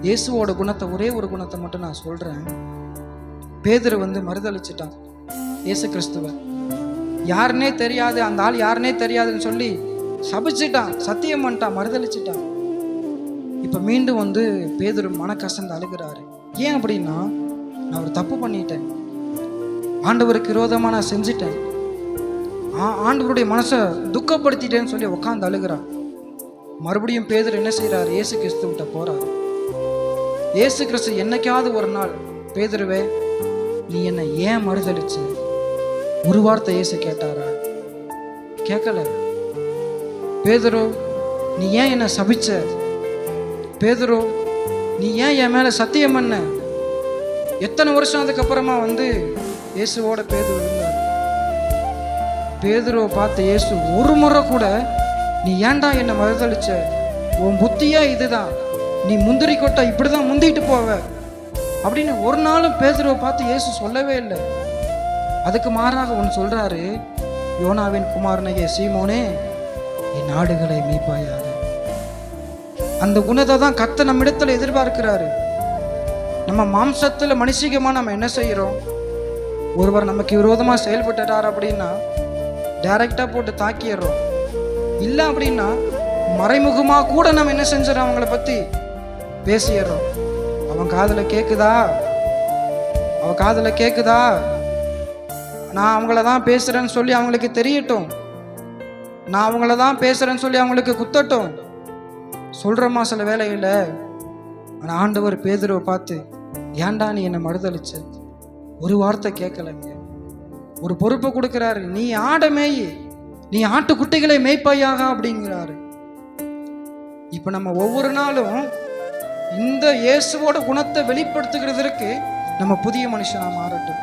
இயேசுவோட குணத்தை, ஒரே ஒரு குணத்தை மட்டும் நான் சொல்றேன். பேதுரு மறுதளிச்சிட்டான் இயேசு கிறிஸ்துவ. யாருன்னே தெரியாது, அந்த ஆள் யாருன்னே தெரியாதுன்னு சொல்லி சபிச்சிட்டான், சத்தியம் பண்ணிட்டான், மறுதளிச்சிட்டான். இப்ப மீண்டும் பேதுரு மனக்கசந்து அழுகிறாரு. ஏன் அப்படின்னா, நான் ஒரு தப்பு பண்ணிட்டேன், ஆண்டவருக்கு விரோதமா நான் செஞ்சிட்டேன், ஆண்டவருடைய மனசை துக்கப்படுத்திட்டேன்னு சொல்லி உட்காந்து அழுகிறான். மறுபடியும் பேதுரு என்ன செய்யறாரு? இயேசு கிறிஸ்துவிட்ட போறாரு. இயேசு கிறிஸ்து என்னைக்காவது ஒரு நாள், பேதுருவே நீ என்னை ஏன் மறுதளிச்ச, ஒரு வார்த்தை இயேசு கேட்டாரா? கேட்கல. பேதுரு நீ ஏன் என்னை சபிச்ச, பேதுரு நீ ஏன் என் மேல சத்தியம் பண்ண? எத்தனை வருஷம் அதுக்கப்புறமா இயேசுவோட பேதுரு இருந்தார். பேதுருவை பார்த்து இயேசு ஒரு முறை கூட நீ ஏன்டா என்னை மறுதளிச்ச, உன் புத்தியா இதுதான், நீ முந்திரி கொட்டை இப்படிதான் முந்திட்டு போவ அப்படின்னு ஒரு நாளும் பேதுருவை பார்த்து இயேசு சொல்லவே இல்லை. அதுக்கு மாறாக ஒன்று சொல்றாரு, யோனாவின் குமாரனையே சீமோனே, என் ஆடுகளை மேய்ப்பாயாக. அந்த குணத்தை தான் கர்த்தர் நம்மிடத்துல எதிர்பார்க்கிறாரு. நம்ம மாம்சத்துல மனுஷிகமா நம்ம என்ன செய்யறோம்? ஒருவர் நமக்கு விரோதமா செயல்பட்டுட்டார் அப்படின்னா டைரக்டா போட்டு தாக்கிடுறோம். இல்லை அப்படின்னா மறைமுகமா கூட நம்ம என்ன செஞ்சிடறோம்? அவங்கள பத்தி பேசிடுறோம். அவன் காதுல கேக்குதா, அவ காதுல கேக்குதா, நான் அவங்கள தான் பேசுறேன்னு சொல்லி அவங்களுக்கு தெரியட்டும், நான் அவங்கள தான் பேசுறேன்னு சொல்லி அவங்களுக்கு குத்தட்டும் சொல்றோமா சில வேலையில். ஆனா ஆண்டவர் பேதுருவை பார்த்து, ஏன்டா நீ என்னை மறுதளிச்ச, ஒரு வார்த்தை கேட்கலங்க. ஒரு பொறுப்பை கொடுக்கிறாரு, நீ ஆட மேய், நீ ஆட்டுக்குட்டிகளை மேய்ப்பாயாக அப்படிங்கிறாரு. இப்ப நம்ம ஒவ்வொரு நாளும் இந்த இயேசுவோட குணத்தை வெளிப்படுத்துகிறதற்கு நம்ம புதிய மனுஷனா மாறட்டும்.